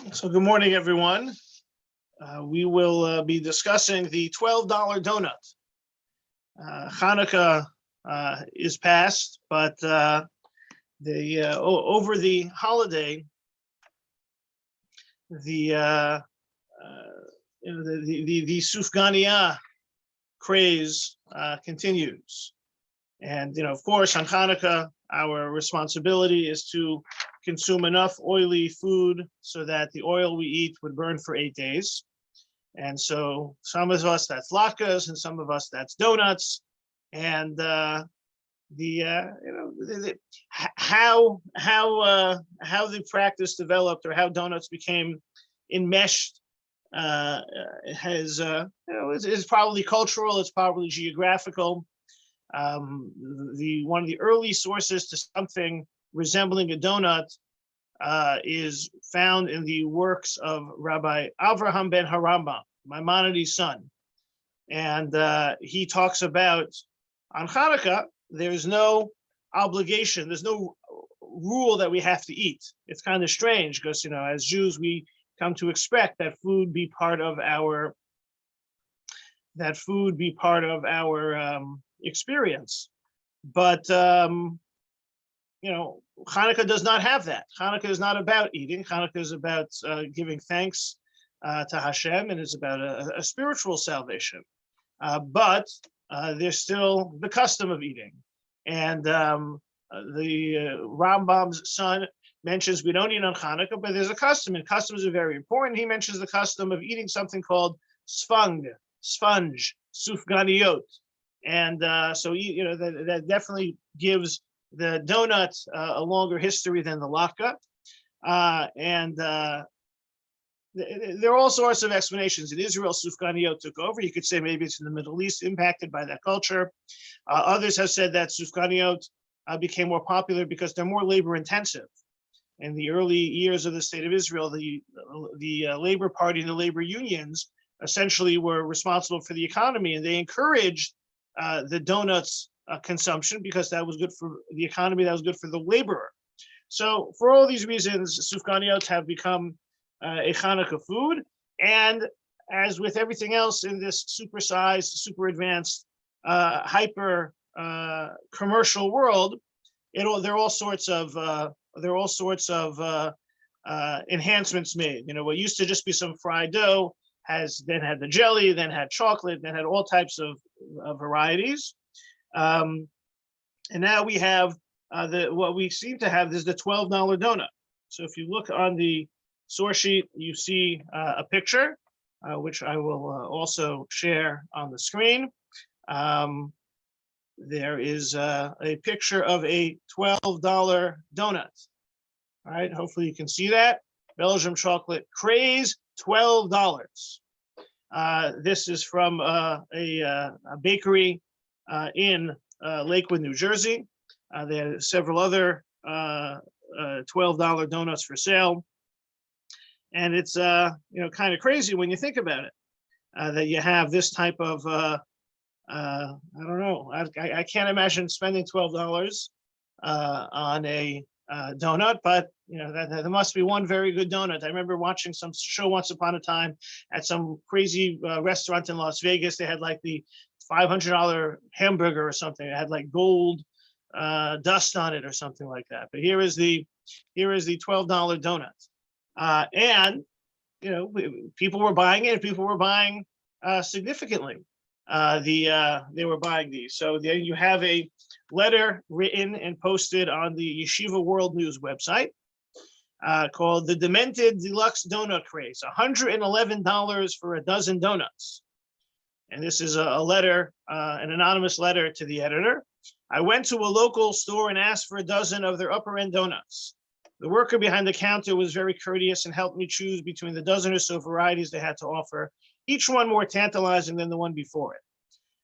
So good morning, everyone. We will be discussing the $12 donut. Hanukkah is past, but over the holiday, the the sufganiyah craze continues, and of course, on Hanukkah, our responsibility is to consume enough oily food so that the oil we eat would burn for 8 days. And so some of us that's latkes, and some of us that's donuts. And how the practice developed, or how donuts became enmeshed, is probably cultural. It's probably geographical. One of the early sources to something resembling a donut is found in the works of Rabbi Avraham ben Harambam, Maimonides' son. And he talks about, on Hanukkah, there's no obligation, there's no rule that we have to eat. It's kind of strange because, as Jews, we come to expect that food be part of our experience. But Hanukkah does not have that. Hanukkah is not about eating. Hanukkah is about giving thanks to Hashem, and it's about a spiritual salvation. But there's still the custom of eating. And the Rambam's son mentions we don't eat on Hanukkah, but there's a custom, and customs are very important. He mentions the custom of eating something called sponge, sufganiyot. And so that definitely gives the donut a longer history than the latke. And there are all sorts of explanations. In Israel, sufganiyot took over. You could say maybe it's in the Middle East, impacted by that culture. Others have said that sufganiyot became more popular because they're more labor intensive. In the early years of the state of Israel, the Labor Party and the labor unions essentially were responsible for the economy, and they encouraged the donuts consumption because that was good for the economy, that was good for the laborer. So for all these reasons, sufganiyot have become a Hanukkah food. And as with everything else in this supersized, super advanced, hyper commercial world, there are all sorts of enhancements made. What used to just be some fried dough has then had the jelly, then had chocolate, then had all types of varieties. And now we have what we seem to have is the $12 donut. So if you look on the source sheet, you see a picture, which I will also share on the screen. There is a picture of a $12 donut. All right, hopefully you can see that. Belgium chocolate craze, $12. This is from a bakery in Lakewood, New Jersey. They had several other $12 donuts for sale. And it's kind of crazy when you think about it, that you have this type of I don't know. I can't imagine spending $12 on a donut, but that there must be one very good donut. I remember watching some show once upon a time at some crazy restaurant in Las Vegas. They had like the $500 hamburger or something. It had like gold dust on it or something like that. But here is the $12 donut, and people were buying it. People were buying significantly. They were buying these. So there you have a letter written and posted on the Yeshiva World News website called "The Demented Deluxe Donut Craze: $111 for a dozen donuts." And this is a letter, an anonymous letter to the editor. I went to a local store and asked for a dozen of their upper end donuts. The worker behind the counter was very courteous and helped me choose between the dozen or so varieties they had to offer, each one more tantalizing than the one before it.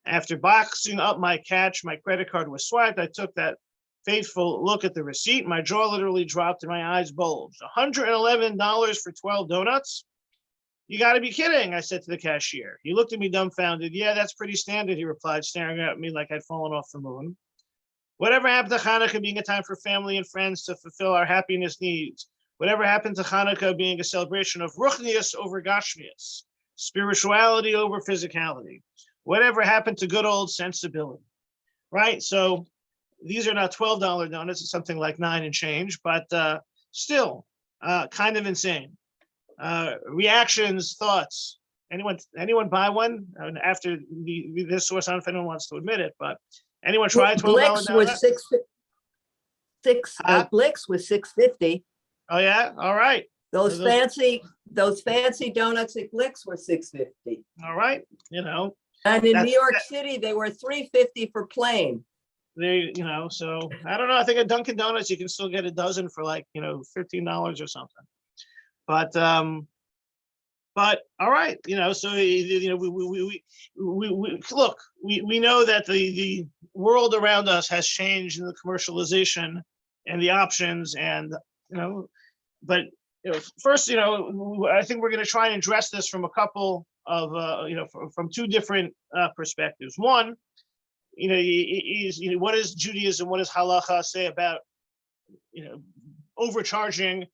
After boxing up my catch, my credit card was swiped. I took that fateful look at the receipt. My jaw literally dropped and my eyes bulged. $111 for 12 donuts? You got to be kidding, I said to the cashier. He looked at me dumbfounded. Yeah, that's pretty standard, he replied, staring at me like I'd fallen off the moon. Whatever happened to Hanukkah being a time for family and friends to fulfill our happiness needs? Whatever happened to Hanukkah being a celebration of ruchnius over gashmius, spirituality over physicality? Whatever happened to good old sensibility, right? So these are not $12 donuts, it's something like 9 and change, but still kind of insane. Reactions, thoughts. Anyone buy one? After this source, I don't know if anyone wants to admit it, but anyone try a $12 Glicks was donut? Glicks was $6.50. Oh yeah, all right. Those fancy donuts at Glicks were $6.50. All right, you know. And in New York City, they were $3.50 for plain. They, you know, so I don't know. I think at Dunkin' Donuts you can still get a dozen for like, you know, $15 or something. But all right, you know, so you know, we look, we know that the world around us has changed in the commercialization and the options, and you know, but you know, first, you know, I think we're going to try and address this from a couple of you know, from two different perspectives. One, you know, is, you know, what does Judaism, what does halacha say about, you know, overcharging,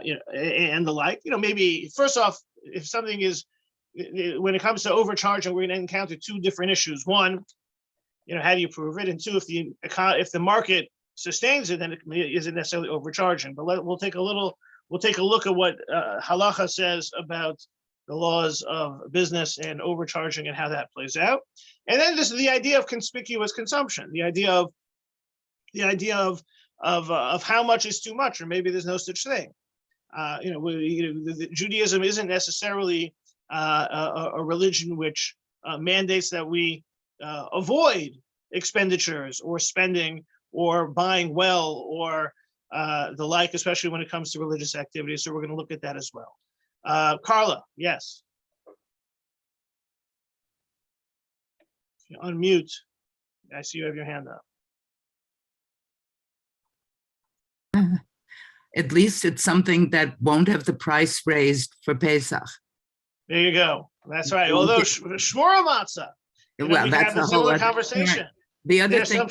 you know, and the like? You know, maybe first off, if something is, when it comes to overcharging, we're going to encounter two different issues. One, you know, how do you prove it? And two, if the market sustains it, then it isn't necessarily overcharging. But we'll take a look at what halacha says about the laws of business and overcharging and how that plays out. And then this is the idea of conspicuous consumption, the idea of how much is too much, or maybe there's no such thing. You know, Judaism isn't necessarily a religion which mandates that we avoid expenditures or spending or buying well or the like, especially when it comes to religious activities. So we're going to look at that as well. Carla, yes. Unmute. I see you have your hand up. At least it's something that won't have the price raised for Pesach. There you go. That's right. Although shmura matzah, Well, that's a whole other conversation. The other thing,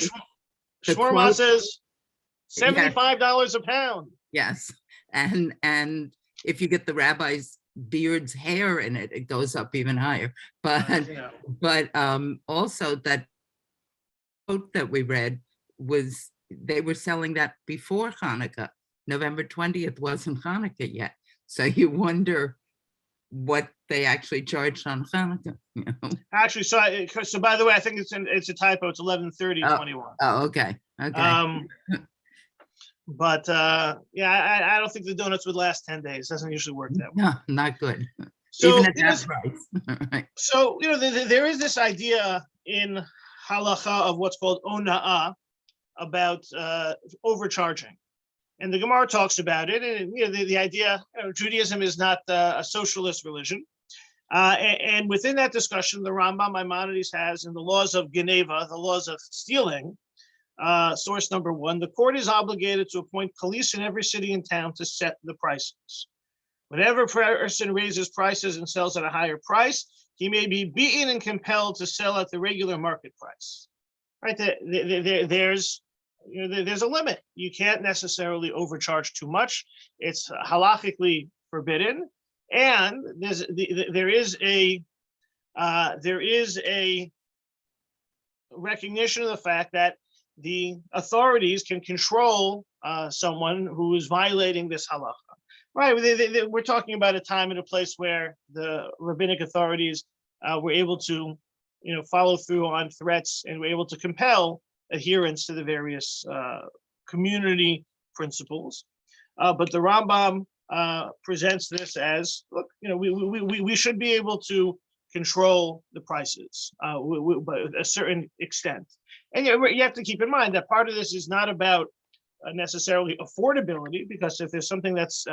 shmura matzah is $75 a pound. Yes, and if you get the rabbi's beard's hair in it, it goes up even higher. But also that quote that we read was they were selling that before Hanukkah. November 20th wasn't Hanukkah yet, so you wonder what they actually charged on Hanukkah. You know? Actually, so by the way, I think it's a typo. It's 11/30/21. Oh, okay. But yeah, I don't think the donuts would last 10 days. Doesn't usually work that way. No, not good. So, even at that price. Right. So, you know, there is this idea in halacha of what's called ona'ah, about overcharging. And the Gemara talks about it. And you know, the idea, you know, Judaism is not a socialist religion. And within that discussion, the Rambam Maimonides has in the laws of Geneva, the laws of stealing, source number 1, the court is obligated to appoint police in every city and town to set the prices. Whenever a person raises prices and sells at a higher price, he may be beaten and compelled to sell at the regular market price. Right? There's a limit. You can't necessarily overcharge too much. It's halachically forbidden, and there is a recognition of the fact that the authorities can control someone who is violating this halacha. Right? We're talking about a time and a place where the rabbinic authorities were able to, you know, follow through on threats and were able to compel adherence to the various community principles. But the Rambam presents this as, look, you know, we should be able to control the prices by a certain extent. And you have to keep in mind that part of this is not about necessarily affordability, because if there's something that's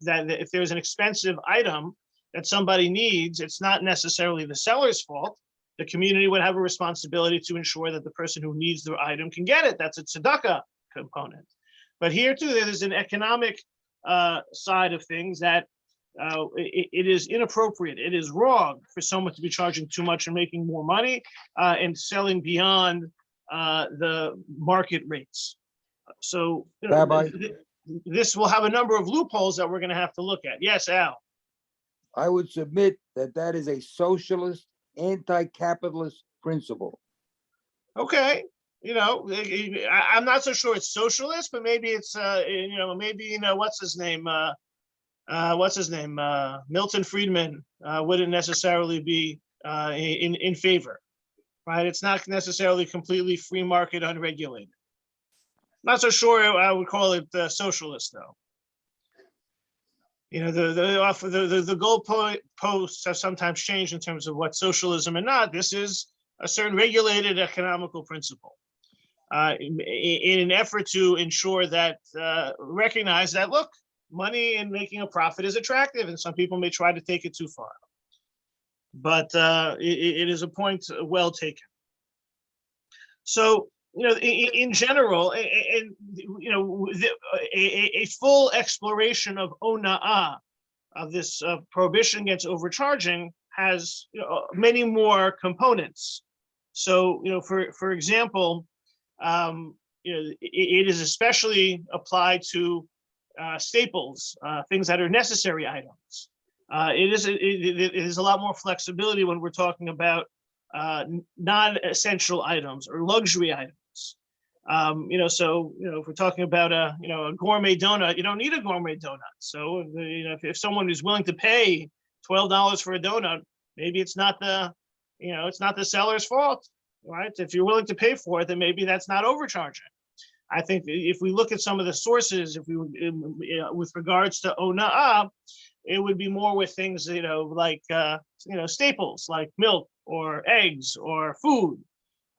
if there's an expensive item that somebody needs, it's not necessarily the seller's fault. The community would have a responsibility to ensure that the person who needs the item can get it. That's a tzedakah component. But here too, there's an economic side of things that it is inappropriate. It is wrong for someone to be charging too much and making more money and selling beyond the market rates. So, Rabbi, this will have a number of loopholes that we're going to have to look at. Yes, Al. I would submit that that is a socialist, anti-capitalist principle. Okay. I'm not so sure it's socialist, but maybe it's, maybe, what's his name? Milton Friedman wouldn't necessarily be in favor, right? It's not necessarily completely free market, unregulated. Not so sure I would call it socialist, though. The goalposts have sometimes changed in terms of what socialism and not. This is a certain regulated economical principle in an effort to ensure that, recognize that, look, money and making a profit is attractive, and some people may try to take it too far. But it is a point well taken. So, in general, a full exploration of ona'ah, of this prohibition against overcharging, has many more components. So, for example, it is especially applied to staples, things that are necessary items. It is a lot more flexibility when we're talking about non-essential items or luxury items. If we're talking about a gourmet donut, you don't need a gourmet donut. So if someone is willing to pay $12 for a donut, maybe it's not the seller's fault, right? If you're willing to pay for it, then maybe that's not overcharging. I think if we look at some of the sources, with regards to ona'ah, it would be more with things, like staples like milk or eggs or food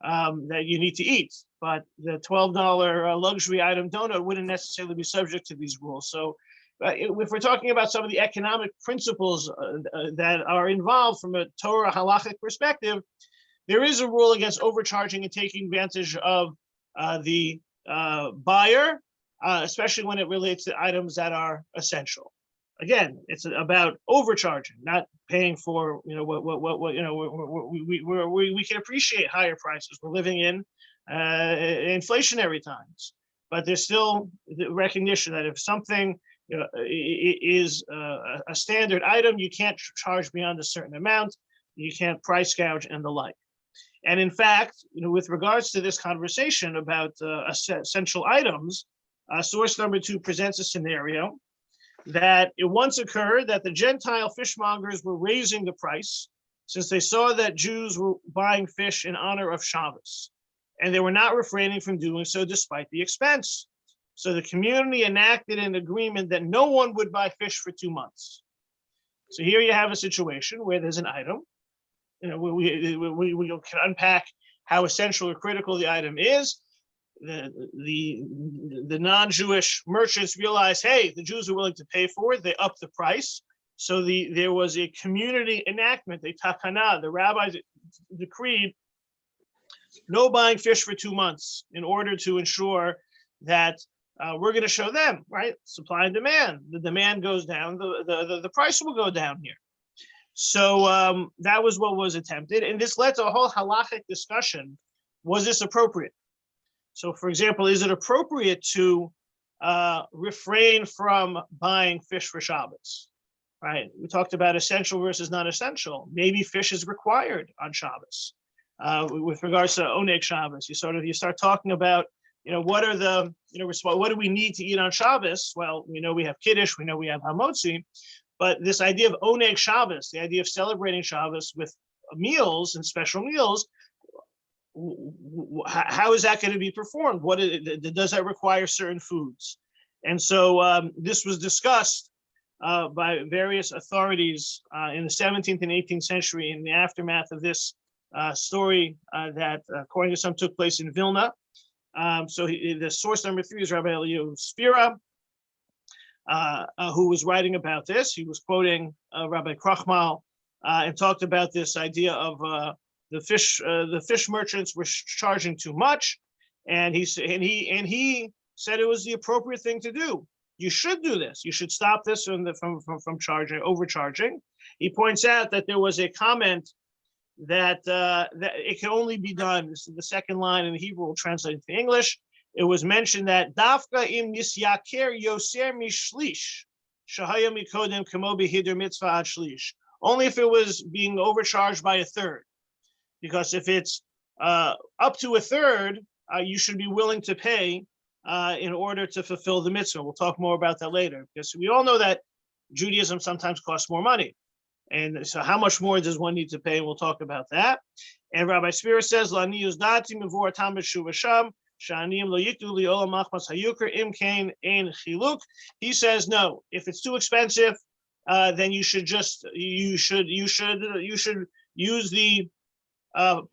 that you need to eat. But the $12 luxury item donut wouldn't necessarily be subject to these rules. So if we're talking about some of the economic principles that are involved from a Torah halachic perspective, there is a rule against overcharging and taking advantage of the buyer, especially when it relates to items that are essential. Again, it's about overcharging, not paying for what we can appreciate higher prices. We're living in inflationary times, but there's still the recognition that if something is a standard item, you can't charge beyond a certain amount, you can't price gouge and the like. And in fact, with regards to this conversation about essential items, source number 2 presents a scenario that it once occurred that the Gentile fishmongers were raising the price since they saw that Jews were buying fish in honor of Shabbos, and they were not refraining from doing so despite the expense. So the community enacted an agreement that no one would buy fish for 2 months. So here you have a situation where there's an item. We can unpack how essential or critical the item is. The non-Jewish merchants realized, hey, the Jews are willing to pay for it. They upped the price. So there was a community enactment, a takana. The rabbis decreed no buying fish for 2 months in order to ensure that we're going to show them, right? Supply and demand. The demand goes down, the price will go down here. So that was what was attempted. And this led to a whole halachic discussion. Was this appropriate? So, for example, is it appropriate to refrain from buying fish for Shabbos? Right? We talked about essential versus non-essential. Maybe fish is required on Shabbos. With regards to Oneg Shabbos, you start talking about, what are the, what do we need to eat on Shabbos? Well, we know we have Kiddush, we know we have Hamotzi, but this idea of Oneg Shabbos, the idea of celebrating Shabbos with meals and special meals, how is that going to be performed? Does that require certain foods? And so this was discussed by various authorities in the 17th and 18th century in the aftermath of this story that, according to some, took place in Vilna. The source number 3 is Rabbi Eliyahu Spira, who was writing about this. He was quoting Rabbi Krachmal and talked about this idea of the fish merchants were charging too much, and he said it was the appropriate thing to do. You should do this. You should stop this from overcharging. He points out that there was a comment that it can only be done. This is the second line in the Hebrew, translated to English. it was mentioned that dafka im nisyaker yoser mishlish shahaya mikodem kamo behider mitzvah ad shlish. Only if it was being overcharged by a third, because if it's up to a third, you should be willing to pay in order to fulfill the mitzvah. We'll talk more about that later, because we all know that Judaism sometimes costs more money. And so how much more does one need to pay? We'll talk about that. And Rabbi Spira says, Lani uzdati mivor tam b'shuvasham, sha'aniyim lo yikdu li olam machmas hayuker im kain ein chiluk. He says, no, if it's too expensive, then you should use the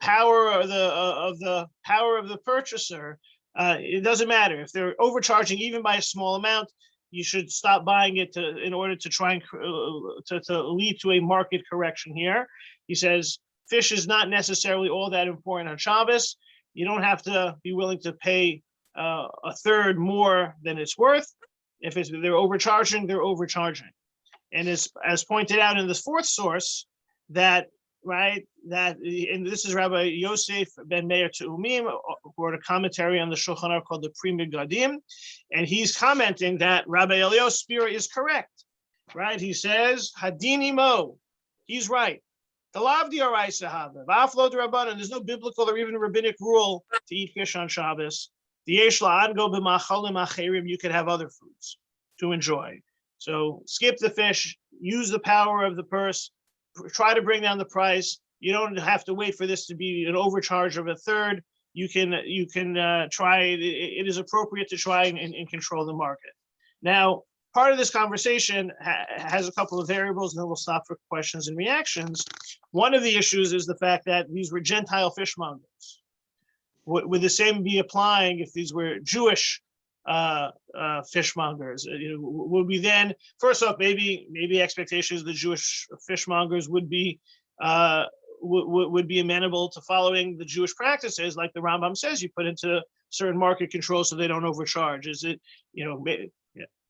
power of the power of the purchaser. It doesn't matter if they're overcharging even by a small amount. You should stop buying it in order to try and to lead to a market correction here. He says fish is not necessarily all that important on Shabbos. You don't have to be willing to pay a third more than it's worth. If they're overcharging, they're overcharging. And as pointed out in this fourth source, that and this is Rabbi Yosef ben Meir Te'umim, who wrote a commentary on the Shulchan Aruch called the Pri Megadim, and he's commenting that Rabbi Eliyahu Spira is correct, right? He says, Hadini Mo, he's right. The Lavdi Araisa Hava, V'aflo D'Rabbanan, there's no biblical or even rabbinic rule to eat fish on Shabbos. The Yesh La'adgo B'machalim Acherim, you could have other foods to enjoy. So skip the fish, use the power of the purse, try to bring down the price. You don't have to wait for this to be an overcharge of a third. You can try. It is appropriate to try and control the market. Now, part of this conversation has a couple of variables, and then we'll stop for questions and reactions. One of the issues is the fact that these were Gentile fishmongers. Would the same be applying if these were Jewish fishmongers? Would we then, first off, maybe expectations the Jewish fishmongers would be amenable to following the Jewish practices, like the Rambam says, you put into certain market control so they don't overcharge. Is it,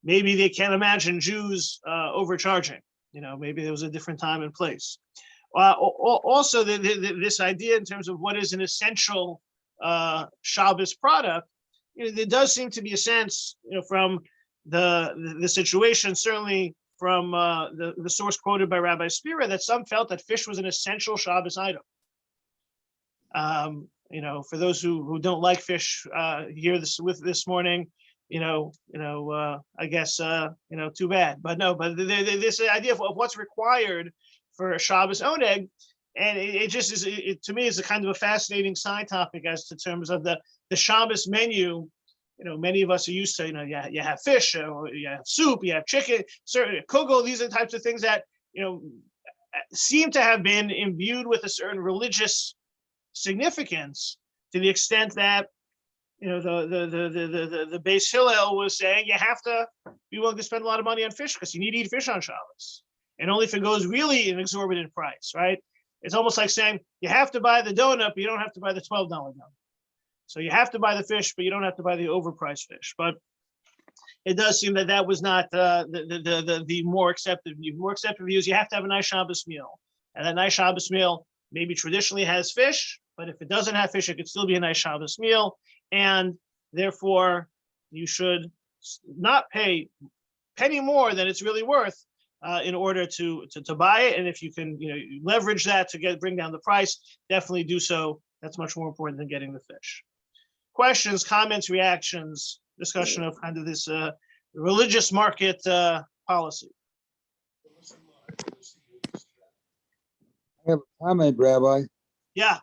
maybe they can't imagine Jews overcharging. Maybe there was a different time and place. Also, this idea in terms of what is an essential Shabbos product, there does seem to be a sense, from the situation, certainly from the source quoted by Rabbi Spira, that some felt that fish was an essential Shabbos item. For those who don't like fish, here this morning, I guess too bad. But no, but this idea of what's required for a Shabbos oneg, and it just is, to me, is a kind of a fascinating side topic as to terms of the Shabbos menu. Many of us are used to, you have fish, you have soup, you have chicken, certain kugel. These are the types of things that, seem to have been imbued with a certain religious significance, to the extent that, the Beis Hillel was saying you have to be willing to spend a lot of money on fish because you need to eat fish on Shabbos, and only if it goes really an exorbitant price, right? It's almost like saying you have to buy the donut, but you don't have to buy the $12 donut. So you have to buy the fish, but you don't have to buy the overpriced fish. But it does seem that was not the more accepted view. More accepted view is you have to have a nice Shabbos meal. And that nice Shabbos meal maybe traditionally has fish, but if it doesn't have fish, it could still be a nice Shabbos meal. And therefore, you should not pay a penny more than it's really worth in order to buy it. And if you can leverage that to bring down the price, definitely do so. That's much more important than getting the fish. Questions, comments, reactions, discussion of kind of this religious market policy. I have a comment, Rabbi. Yeah.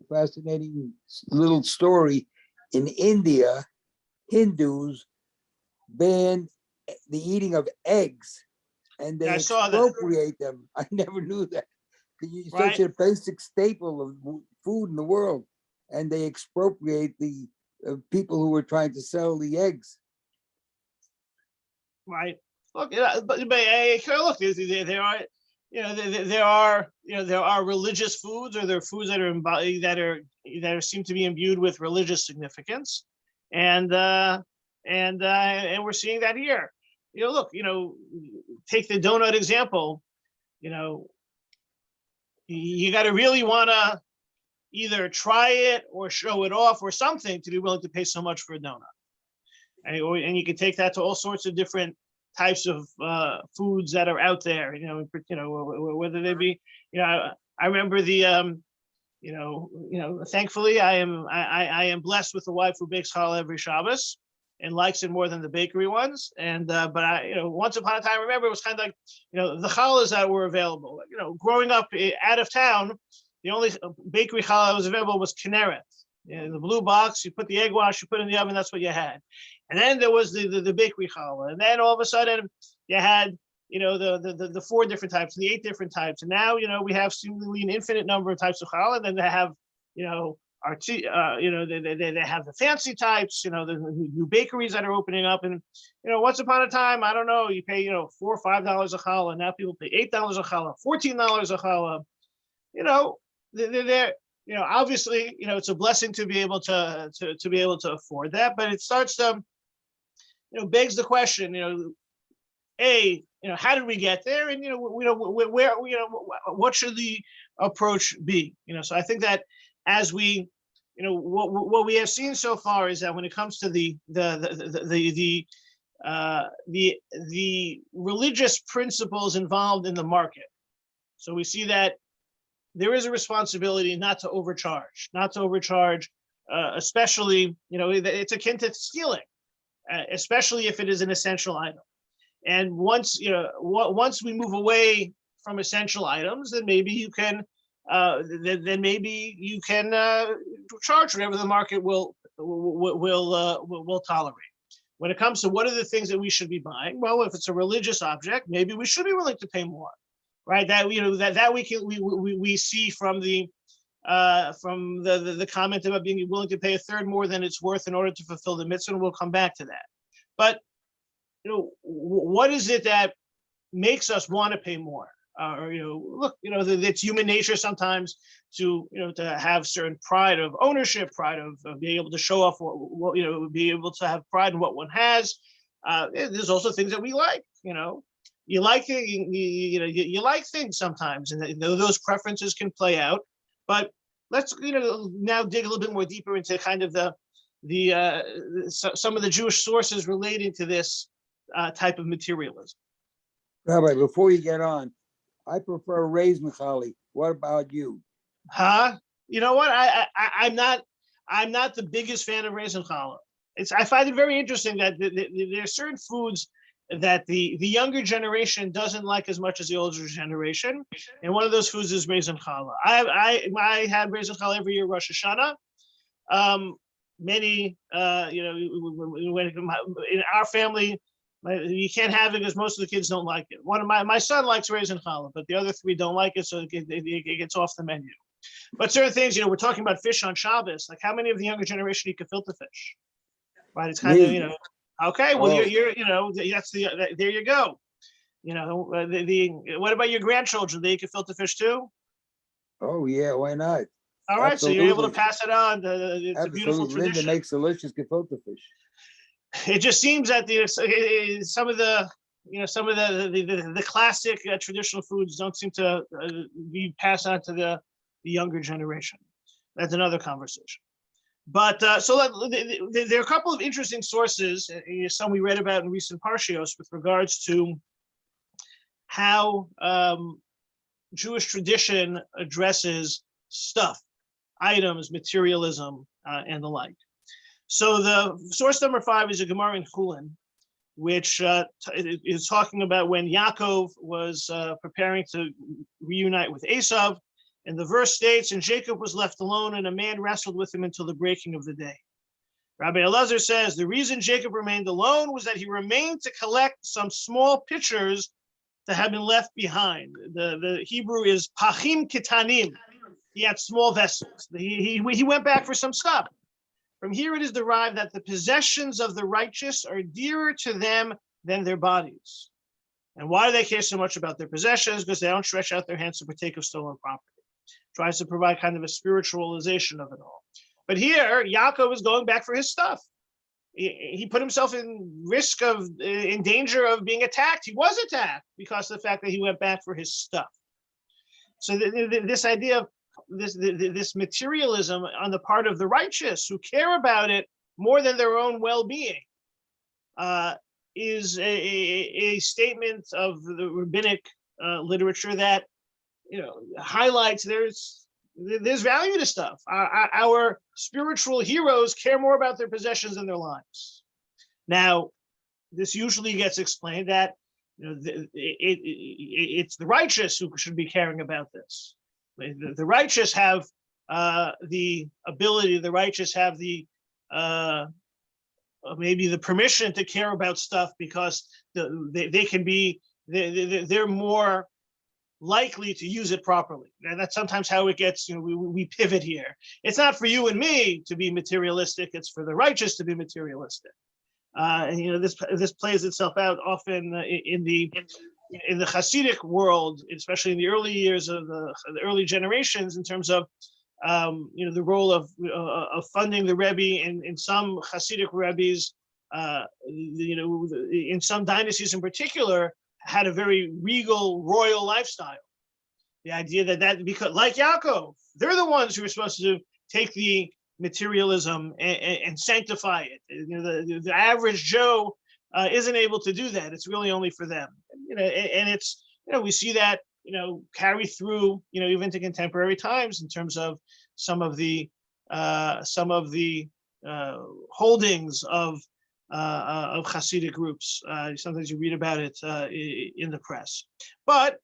Fascinating little story. In India, Hindus ban the eating of eggs, and they I saw that. expropriate them. I never knew that. It's Right. such a basic staple of food in the world, and they expropriate the people who were trying to sell the eggs. Right. Look, but look, there are, there are religious foods, or there are foods that are seem to be imbued with religious significance, and we're seeing that here. Look, take the donut example. You got to really want to either try it or show it off or something to be willing to pay so much for a donut. And you can take that to all sorts of different types of foods that are out there, whether they be, I remember the, thankfully I am blessed with a wife who bakes challah every Shabbos and likes it more than the bakery ones. And, but I, once upon a time, I remember it was kind of like, the challahs that were available, growing up out of town, the only bakery challah that was available was Kinneret. The blue box, you put the egg wash, you put it in the oven, that's what you had. And then there was the bakery challah. And then all of a sudden you had, the 4 different types, the 8 different types. And now, we have seemingly an infinite number of types of challah. And then they have, they have the fancy types, the new bakeries that are opening up. And, once upon a time, I don't know, you pay, $4 or $5 a challah. Now people pay $8 a challah, $14 a challah. They're obviously, it's a blessing to be able to be able to afford that, but it starts to, begs the question, how did we get there? And, where, what should the approach be? So I think that as we, what we have seen so far is that when it comes to the religious principles involved in the market, so we see that there is a responsibility not to overcharge, especially, it's akin to stealing, especially if it is an essential item. And once we move away from essential items, then maybe you can, charge whatever the market will tolerate. When it comes to what are the things that we should be buying, well, if it's a religious object, maybe we should be willing to pay more. Right, that we see from the comment about being willing to pay a third more than it's worth in order to fulfill the mitzvah, and we'll come back to that. But what is it that makes us want to pay more? It's human nature sometimes to have certain pride of ownership, pride of being able to show off what be able to have pride in what one has. There's also things that we like, You like it, you like things sometimes, and those preferences can play out. But let's now dig a little bit more deeper into kind of some of the Jewish sources relating to this type of materialism. Rabbi, before you get on, I prefer raisin challah. What about you? Huh? You know what? I'm not the biggest fan of raisin challah. I find it very interesting that there are certain foods that the younger generation doesn't like as much as the older generation, and one of those foods is raisin challah. I had raisin challah every year Rosh Hashanah. Many, in our family, you can't have it because most of the kids don't like it. One of my son likes raisin challah, but the other 3 don't like it, so it gets off the menu. But certain things, we're talking about fish on Shabbos. Like, how many of the younger generation eat gefilte fish? Right? It's kind of okay, well, you're that's there you go. What about your grandchildren? They eat gefilte fish too? Oh yeah, why not? All right, Absolutely. so you're able to pass it on. It's a beautiful tradition. Linda makes delicious gefilte fish. It just seems that some of the classic traditional foods don't seem to be passed on to the younger generation. That's another conversation. But so there are a couple of interesting sources, some we read about in recent Parshios, with regards to how Jewish tradition addresses stuff, items, materialism, and the like. So the source number 5 is a Gemara in Chulin, which is talking about when Yaakov was preparing to reunite with Esav. And the verse states, and Jacob was left alone, and a man wrestled with him until the breaking of the day. Rabbi Elazar says the reason Jacob remained alone was that he remained to collect some small pitchers that had been left behind. The Hebrew is pachim kitanim. He had small vessels. He went back for some stuff. From here it is derived that the possessions of the righteous are dearer to them than their bodies. And why do they care so much about their possessions? Because they don't stretch out their hands to partake of stolen property. Tries to provide kind of a spiritualization of it all. But here, Yaakov is going back for his stuff. He put himself in danger of being attacked. He was attacked because of the fact that he went back for his stuff. So this idea of this materialism on the part of the righteous who care about it more than their own well-being is a statement of the rabbinic literature that highlights there's value to stuff. Our spiritual heroes care more about their possessions than their lives. Now, this usually gets explained that it's the righteous who should be caring about this. The righteous have the ability. The righteous have the maybe the permission to care about stuff because they can be they're more likely to use it properly. And that's sometimes how it gets, we pivot here. It's not for you and me to be materialistic, it's for the righteous to be materialistic. And this plays itself out often in the Hasidic world, especially in the early years of the early generations, in terms of the role of funding the Rebbe. In some Hasidic Rebbes, in some dynasties in particular, had a very regal royal lifestyle. The idea that because, like Yaakov, they're the ones who are supposed to take the materialism and sanctify it. The average Joe isn't able to do that. It's really only for them. And it's we see that carry through even to contemporary times in terms of some of the holdings of Hasidic groups. Sometimes you read about it in the press. But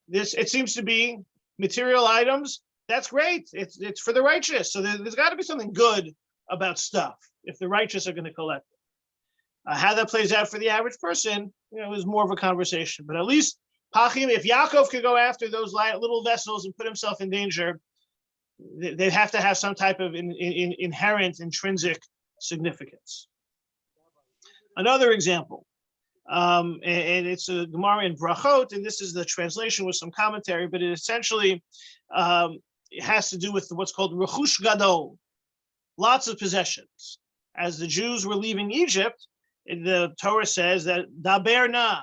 it seems to be material items. That's great. It's for the righteous. So there's got to be something good about stuff if the righteous are going to collect it. How that plays out for the average person, is more of a conversation. But at least Pachim, if Yaakov could go after those little vessels and put himself in danger, they have to have some type of inherent intrinsic significance. Another example, and it's a Gemara in Brachot, and this is the translation with some commentary, but it essentially it has to do with what's called Rechush Gadol, lots of possessions. As the Jews were leaving Egypt, the Torah says that Daber na,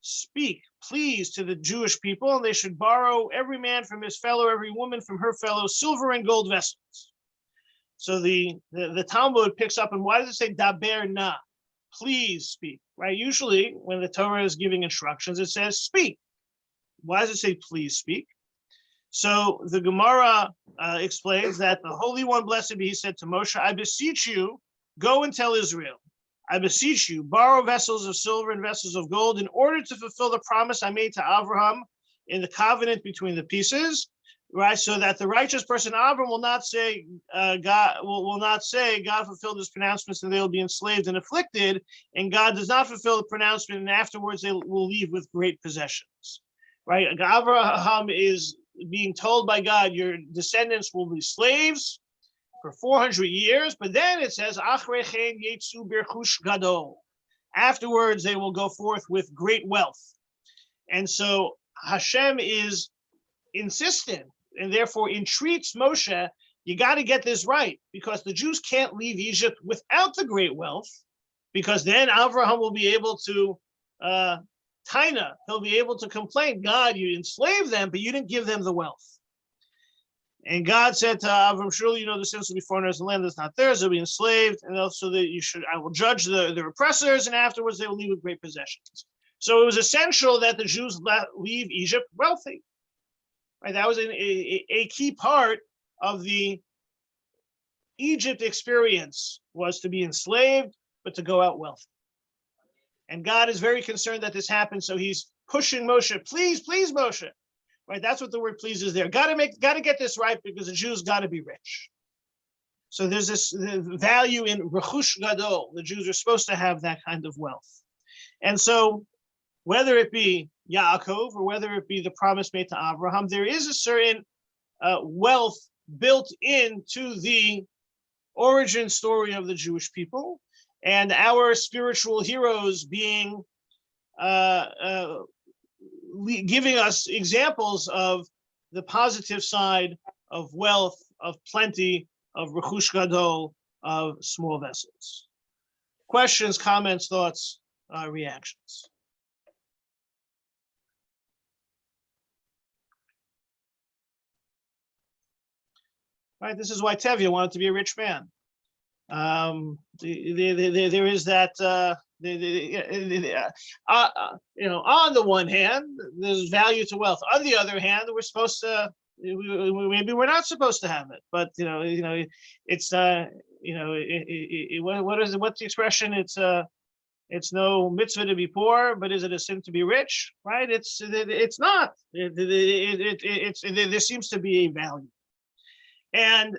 speak, please, to the Jewish people, and they should borrow every man from his fellow, every woman from her fellow, silver and gold vessels. So the Talmud picks up, and why does it say Daber na? Please speak, right? Usually when the Torah is giving instructions, it says speak. Why does it say please speak? So the Gemara explains that the Holy One, blessed be he, said to Moshe, I beseech you, go and tell Israel, I beseech you, borrow vessels of silver and vessels of gold in order to fulfill the promise I made to Abraham in the covenant between the pieces, right? So that the righteous person, Abraham, will not say, God will not say, God fulfilled his pronouncements and they will be enslaved and afflicted, and God does not fulfill the pronouncement, and afterwards they will leave with great possessions, right? Abraham is being told by God, your descendants will be slaves for 400 years, but then it says, Achrechen yetzu berchush gadol. Afterwards, they will go forth with great wealth. And so Hashem is insistent and therefore entreats Moshe, you got to get this right, because the Jews can't leave Egypt without the great wealth, because then Abraham will be able to Taina, he'll be able to complain, God, you enslaved them, but you didn't give them the wealth. And God said to Avram, surely you know the sins will be foreigners in the land that's not theirs, they'll be enslaved, and also that I will judge the oppressors, and afterwards they will leave with great possessions. So it was essential that the Jews leave Egypt wealthy. Right? That was a key part of the Egypt experience, was to be enslaved, but to go out wealthy. And God is very concerned that this happens, so he's pushing Moshe, please, please, Moshe. Right? That's what the word please is there. Got to get this right, because the Jews got to be rich. So there's this value in Rechush Gadol. The Jews are supposed to have that kind of wealth. And so whether it be Yaakov or whether it be the promise made to Abraham, there is a certain wealth built into the origin story of the Jewish people, and our spiritual heroes being giving us examples of the positive side of wealth, of plenty, of Rechush Gadol, of small vessels. Questions, comments, thoughts, reactions? right? This is why Tevye wanted to be a rich man. There is that, on the one hand, there's value to wealth. On the other hand, we're supposed to, maybe we're not supposed to have it. But it's what's the expression? It's no mitzvah to be poor, but is it a sin to be rich? Right? It's not. There seems to be a value, and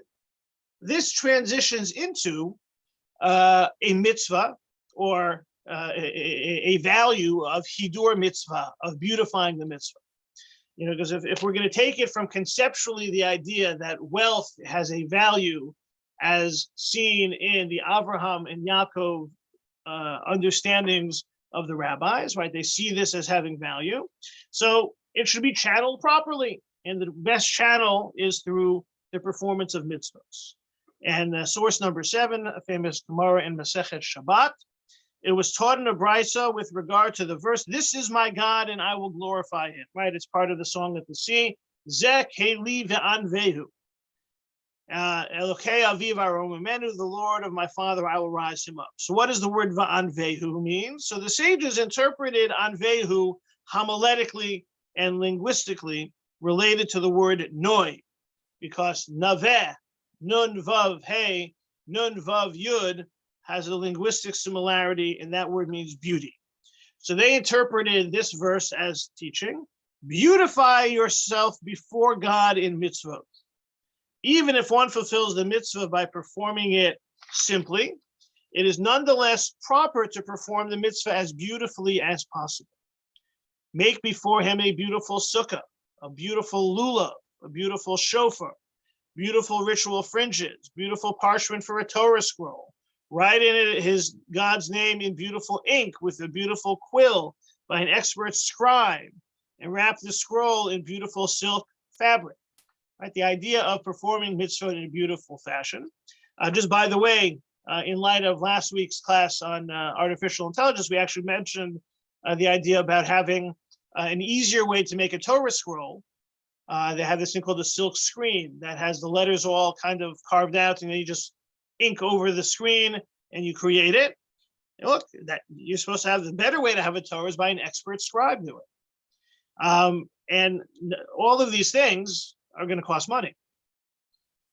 this transitions into a mitzvah, or a value of hidur mitzvah, of beautifying the mitzvah. Because if we're going to take it from conceptually the idea that wealth has a value as seen in the Avraham and Yaakov understandings of the rabbis, right? They see this as having value. So it should be channeled properly. And the best channel is through the performance of mitzvahs. And source number 7, a famous Gemara in Masechet Shabbat. It was taught in a brisa with regard to the verse, "This is my God, and I will glorify him." Right? It's part of the Song at the Sea. Zeh keli ve'anvehu. Elokei aviv aromimenu, the Lord of my father, I will rise him up. So what does the word va'anvehu mean? So the sages interpreted anvehu homiletically and linguistically related to the word noi, because naveh, nun vav hey, nun vav yud, has a linguistic similarity, and that word means beauty. So they interpreted this verse as teaching, beautify yourself before God in mitzvot. Even if one fulfills the mitzvah by performing it simply, it is nonetheless proper to perform the mitzvah as beautifully as possible. Make before him a beautiful sukkah, a beautiful lulav, a beautiful shofar, beautiful ritual fringes, beautiful parchment for a Torah scroll. Write in it his God's name in beautiful ink with a beautiful quill by an expert scribe, and wrap the scroll in beautiful silk fabric. Right? The idea of performing mitzvah in a beautiful fashion. Just by the way, in light of last week's class on artificial intelligence, we actually mentioned the idea about having an easier way to make a Torah scroll. They have this thing called a silk screen that has the letters all kind of carved out, and then you just ink over the screen and you create it. And look, that you're supposed to have the better way to have a Torah is by an expert scribe do it. And all of these things are going to cost money.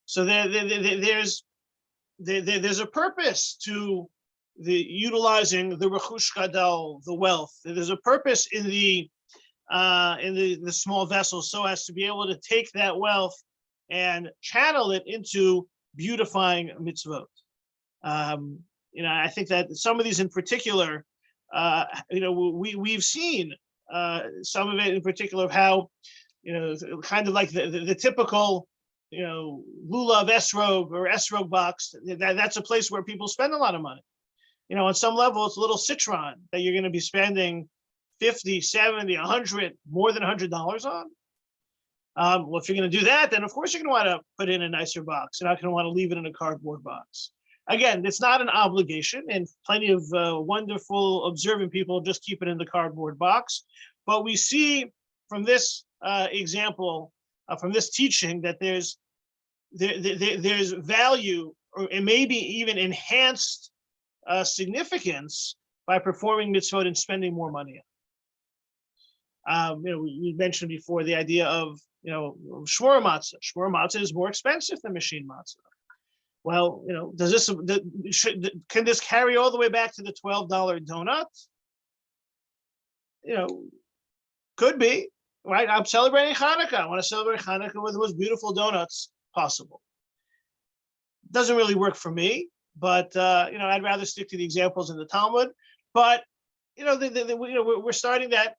So there's a purpose to the utilizing the rechush gadol, the wealth. There's a purpose in the small vessels, so as to be able to take that wealth and channel it into beautifying mitzvot. I think that some of these in particular, we've seen some of it in particular of how, kind of like the typical, lulav esrog or esrog box. That's a place where people spend a lot of money. On some level, it's a little citron that you're going to be spending 50, 70, 100, more than $100 on. Well, if you're going to do that, then of course you're going to want to put it in a nicer box. You're not going to want to leave it in a cardboard box. Again, it's not an obligation, and plenty of wonderful, observant people just keep it in the cardboard box. But we see from this example, from this teaching, that there's value, or maybe even enhanced significance by performing mitzvot and spending more money. We mentioned before the idea of shmura matzah. Shmura matzah is more expensive than machine matzah. Well, can this carry all the way back to the $12 donut? Could be, right? I'm celebrating Hanukkah. I want to celebrate Hanukkah with the most beautiful donuts possible. Doesn't really work for me, but I'd rather stick to the examples in the Talmud. But we're starting that.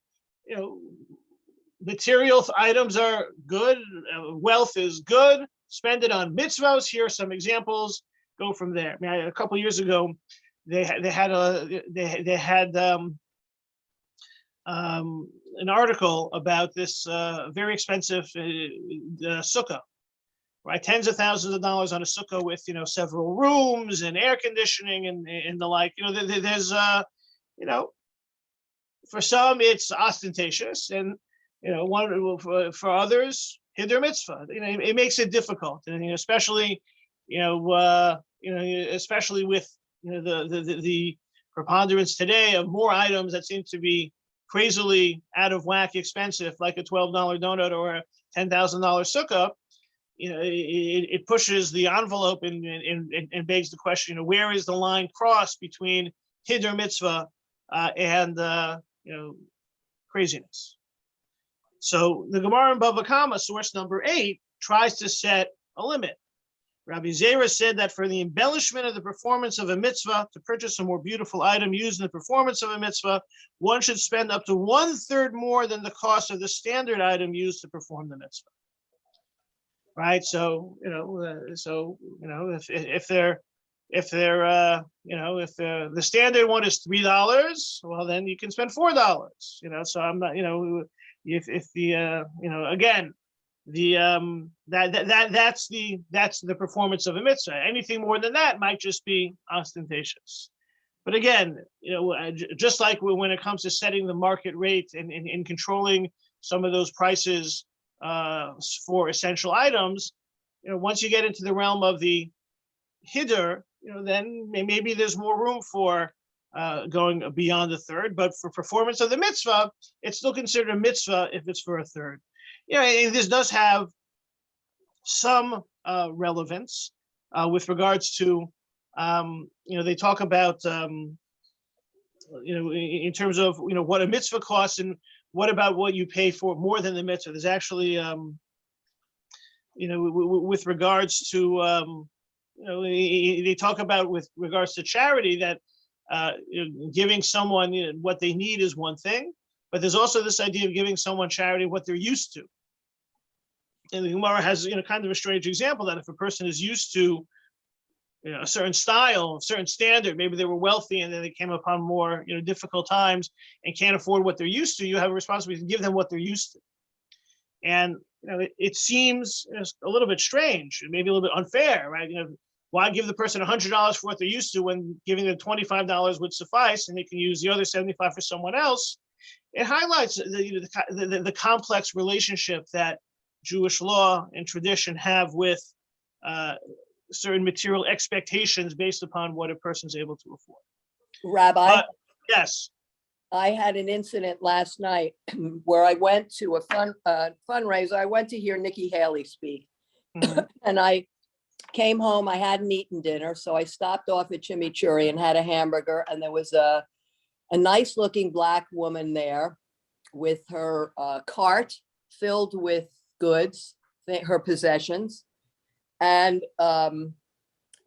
Material items are good. Wealth is good. Spend it on mitzvahs. Here are some examples. Go from there. A couple of years ago, they had an article about this very expensive sukkah, right? Tens of thousands of dollars on a sukkah with several rooms and air conditioning and the like. There's for some it's ostentatious, and for others hider mitzvah. It makes it difficult, and especially, especially with the preponderance today of more items that seem to be crazily out of whack expensive, like a $12 donut or a $10,000 sukkah. It pushes the envelope and begs the question, where is the line crossed between hider mitzvah and craziness? So the Gemara in Bava Kama, source number 8, tries to set a limit. Rabbi Zera said that for the embellishment of the performance of a mitzvah, to purchase a more beautiful item used in the performance of a mitzvah, one should spend up to 1/3 more than the cost of the standard item used to perform the mitzvah. Right. So, if the standard one is $3, well, then you can spend $4. So I'm not, if the again, that's the performance of a mitzvah. Anything more than that might just be ostentatious. But again, just like when it comes to setting the market rate and controlling some of those prices for essential items, once you get into the realm of the hider, then maybe there's more room for going beyond a third. But for performance of the mitzvah, it's still considered a mitzvah if it's for a third. And this does have some relevance with regards to, they talk about, in terms of, what a mitzvah costs and what about what you pay for more than the mitzvah. There's actually, with regards to, they talk about with regards to charity that giving someone what they need is one thing, but there's also this idea of giving someone charity what they're used to. And the Gemara has kind of a strange example that if a person is used to a certain style, a certain standard, maybe they were wealthy and then they came upon more difficult times and can't afford what they're used to, you have a responsibility to give them what they're used to. And it seems a little bit strange, maybe a little bit unfair, right? Why give the person $100 for what they're used to when giving them $25 would suffice and they can use the other $75 for someone else? It highlights the complex relationship that Jewish law and tradition have with certain material expectations based upon what a person's able to afford. Rabbi, Yes. I had an incident last night where I went to a fundraiser. I went to hear Nikki Haley speak. Mhm. And I came home, I hadn't eaten dinner, so I stopped off at Chimichurri and had a hamburger, and there was a nice looking Black woman there with her cart filled with goods, her possessions. And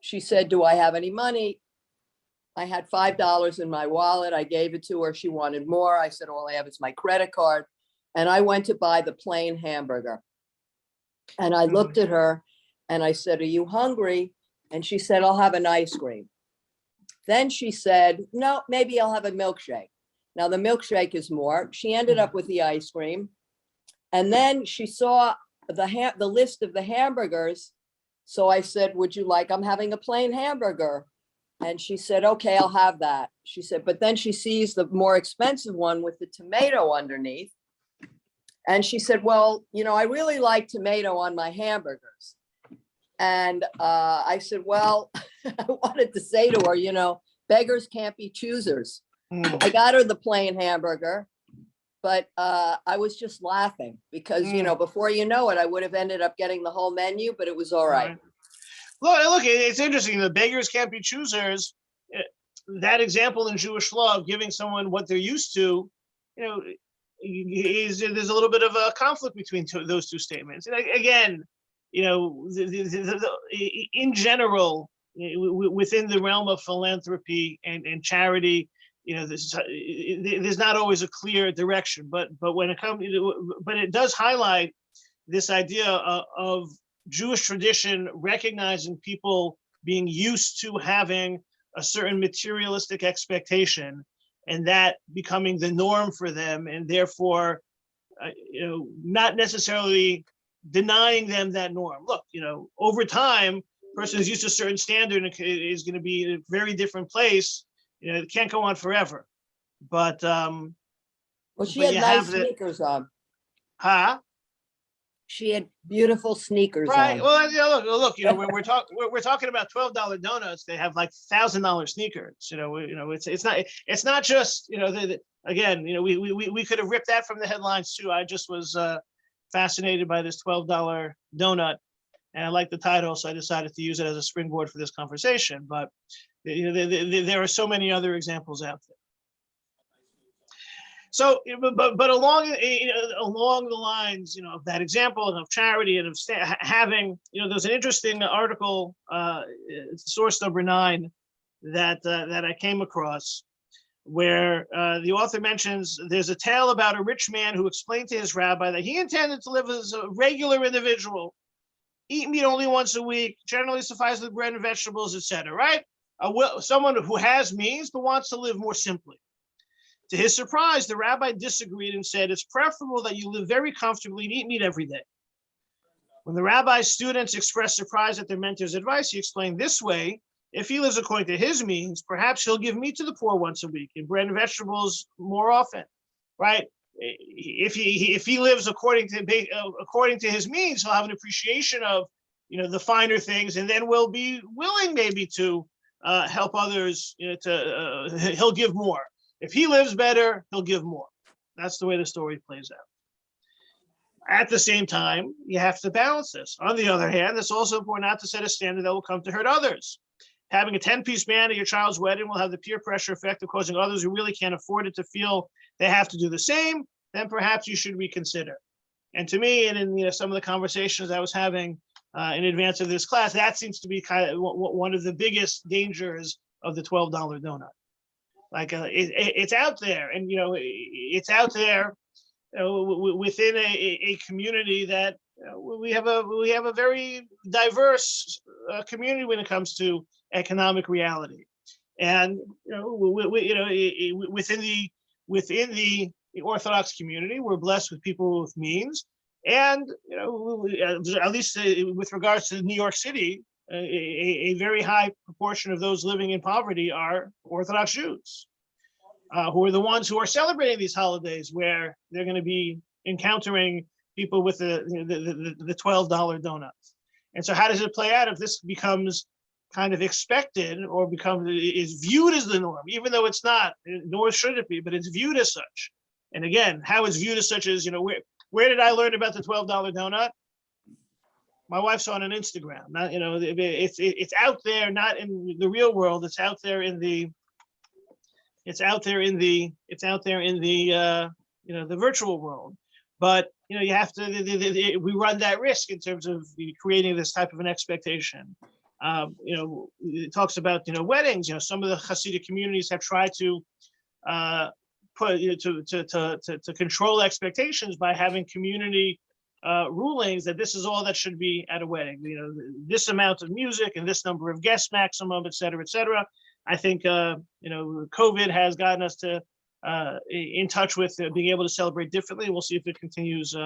she said, "Do I have any money?" I had $5 in my wallet. I gave it to her. She wanted more. I said, "All I have is my credit card." And I went to buy the plain hamburger. And I looked at her and I said, "Are you hungry?" And she said, "I'll have an ice cream." Then she said, "No, maybe I'll have a milkshake." Now the milkshake is more. She ended up with the ice cream. And then she saw the list of the hamburgers. So I said, "Would you like, I'm having a plain hamburger." And she said, "Okay, I'll have that." She said, but then she sees the more expensive one with the tomato underneath. And she said, "Well, I really like tomato on my hamburgers." And I said, well, I wanted to say to her, beggars can't be choosers. I got her the plain hamburger, but I was just laughing because, before you know it, I would have ended up getting the whole menu, but it was all right. Look, it's interesting. The beggars can't be choosers. That example in Jewish law of giving someone what they're used to, there's a little bit of a conflict between those two statements. And again, in general, within the realm of philanthropy and charity, there's not always a clear direction. But when it comes, but it does highlight this idea of Jewish tradition recognizing people being used to having a certain materialistic expectation and that becoming the norm for them, and therefore, not necessarily denying them that norm. Look, over time, a person is used to a certain standard and is going to be in a very different place. It can't go on forever. But well, she had nice sneakers on. Huh? She had beautiful sneakers Right. on. Well, look, we're talking about $12 donuts. They have like $1,000 sneakers. It's not just, again, we could have ripped that from the headlines too. I just was fascinated by this $12 donut, and I like the title, so I decided to use it as a springboard for this conversation. But there are so many other examples out there. So, but along the lines, of that example of charity and of having, there's an interesting article, source number 9, that I came across, where the author mentions there's a tale about a rich man who explained to his rabbi that he intended to live as a regular individual, eat meat only once a week, generally suffice with bread and vegetables, etc. Right? Someone who has means but wants to live more simply. To his surprise, the rabbi disagreed and said, it's preferable that you live very comfortably and eat meat every day. When the rabbi's students expressed surprise at their mentor's advice, he explained this way: if he lives according to his means, perhaps he'll give meat to the poor once a week and bread and vegetables more often, right? If he lives according to his means, he'll have an appreciation of, the finer things, and then will be willing maybe to help others. He'll give more. If he lives better, he'll give more. That's the way the story plays out. At the same time, you have to balance this. On the other hand, it's also important not to set a standard that will come to hurt others. Having a 10-piece band at your child's wedding will have the peer pressure effect of causing others who really can't afford it to feel they have to do the same. Then perhaps you should reconsider. And to me, and in some of the conversations I was having in advance of this class, that seems to be kind of one of the biggest dangers of the $12 donut. Like it's out there, and it's out there within a community that we have a very diverse community when it comes to economic reality, and within the Orthodox community, we're blessed with people with means, and at least with regards to New York City, a very high proportion of those living in poverty are Orthodox Jews, who are the ones who are celebrating these holidays, where they're going to be encountering people with the $12 donuts. And so how does it play out if this becomes kind of expected or is viewed as the norm, even though it's not, nor should it be, but it's viewed as such? And again, how it's viewed as such is, where did I learn about the $12 donut? My wife saw it on Instagram. Not, it's out there, not in the real world. It's out there in the the virtual world. But you have to. We run that risk in terms of creating this type of an expectation. It talks about weddings. Some of the Hasidic communities have tried to to control expectations by having community rulings that this is all that should be at a wedding. This amount of music and this number of guests maximum, et cetera, et cetera. I think COVID has gotten us to in touch with being able to celebrate differently. We'll see if it continues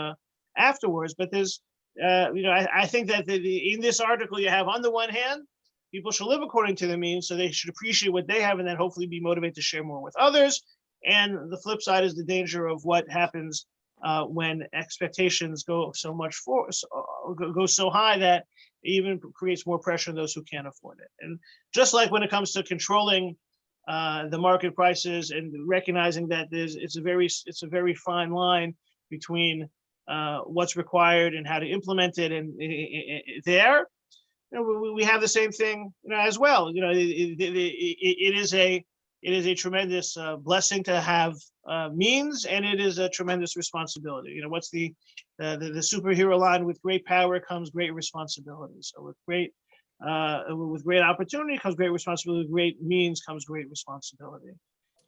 afterwards. But there's I think that in this article you have, on the one hand, people should live according to their means, so they should appreciate what they have and then hopefully be motivated to share more with others. And the flip side is the danger of what happens when expectations go so high that it even creates more pressure on those who can't afford it. And just like when it comes to controlling the market prices and recognizing that it's a very fine line between what's required and how to implement it, and we have the same thing as well. It is a tremendous blessing to have means, and it is a tremendous responsibility. What's the superhero line? With great power comes great responsibility. So with great opportunity comes great responsibility. With great means comes great responsibility.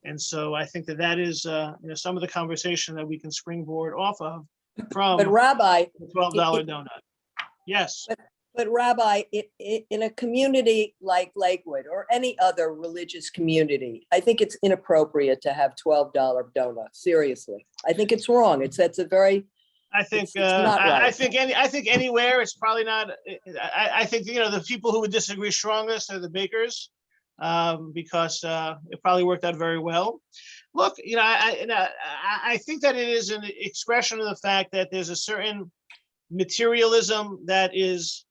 And so I think that is some of the conversation that we can springboard off of from But Rabbi, the $12 donut. Yes. But Rabbi, in a community like Lakewood or any other religious community, I think it's inappropriate to have $12 donuts. Seriously, I think it's wrong. It's a very. I think it's not right. I think anywhere it's probably not. I think the people who would disagree strongest are the bakers, because it probably worked out very well. Look, I think that it is an expression of the fact that there's a certain materialism that is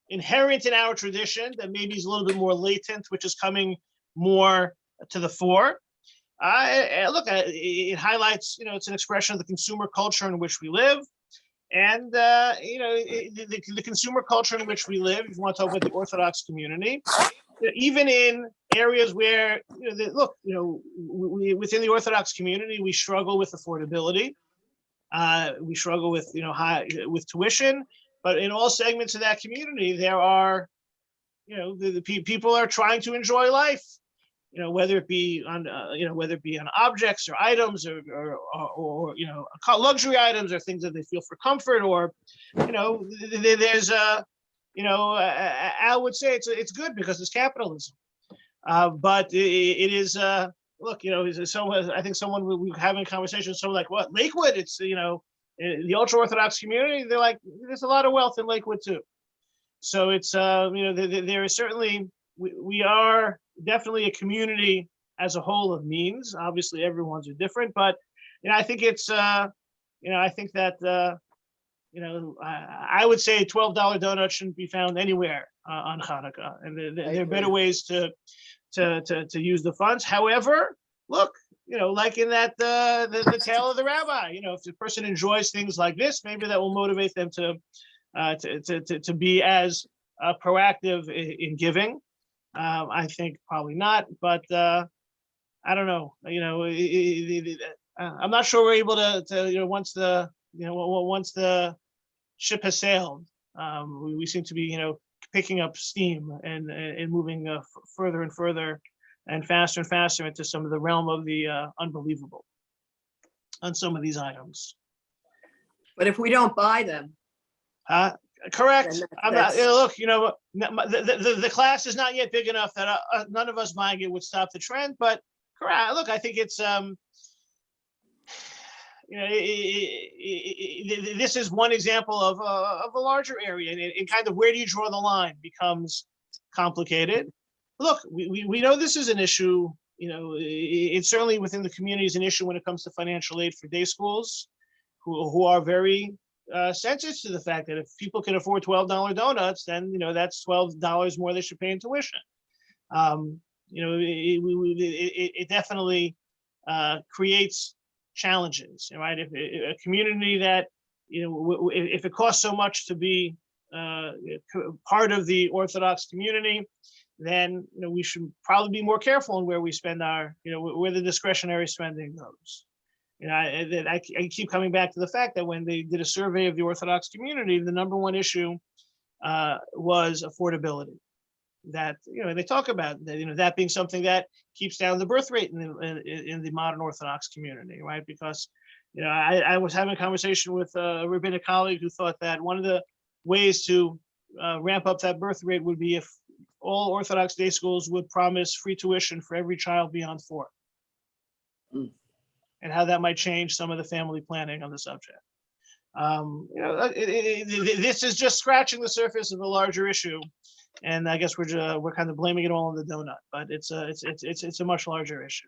inherent in our tradition that maybe is a little bit more latent, which is coming more to the fore. Look, it highlights, it's an expression of the consumer culture in which we live. And, the consumer culture in which we live, if you want to talk about the Orthodox community, even in areas where, within the Orthodox community, we struggle with affordability. We struggle with, with tuition, but in all segments of that community, there are, the people are trying to enjoy life, whether it be on, objects or items or luxury items or things that they feel for comfort, or, there's I would say it's good because it's capitalism. But it is, look, someone, I think someone we were having a conversation, someone like, what, Lakewood? It's, the ultra Orthodox community, they're like, there's a lot of wealth in Lakewood too. So it's, there is certainly, we are definitely a community as a whole of means. Obviously, everyone's are different, but, I think it's, I think that, I would say $12 donut shouldn't be found anywhere on Hanukkah, and there are better ways to use the funds. However, look, like in that the tale of the rabbi, if the person enjoys things like this, maybe that will motivate them to be as proactive in giving. I think probably not, but I don't know. I'm not sure we're able to once the ship has sailed, we seem to be picking up steam and moving further and further and faster into some of the realm of the unbelievable on some of these items. But if we don't buy them, correct. then I'm not. that's- Look, the class is not yet big enough that none of us buying it would stop the trend. But correct. Look, I think it's this is one example of a larger area, and kind of where do you draw the line becomes complicated. Look, we know this is an issue. It's certainly within the community is an issue when it comes to financial aid for day schools, who are very sensitive to the fact that if people can afford $12 donuts, then that's $12 more they should pay in tuition. It definitely creates challenges, right? If a community that if it costs so much to be part of the Orthodox community, then we should probably be more careful in where we spend our where the discretionary spending goes. I keep coming back to the fact that when they did a survey of the Orthodox community, the number one issue was affordability. That they talk about that that being something that keeps down the birth rate in the modern Orthodox community, right? Because I was having a conversation with a rabbinic colleague who thought that one of the ways to ramp up that birth rate would be if all Orthodox day schools would promise free tuition for every child beyond 4, and how that might change some of the family planning on the subject. This is just scratching the surface of a larger issue, and I guess we're kind of blaming it all on the donut, but it's a much larger issue.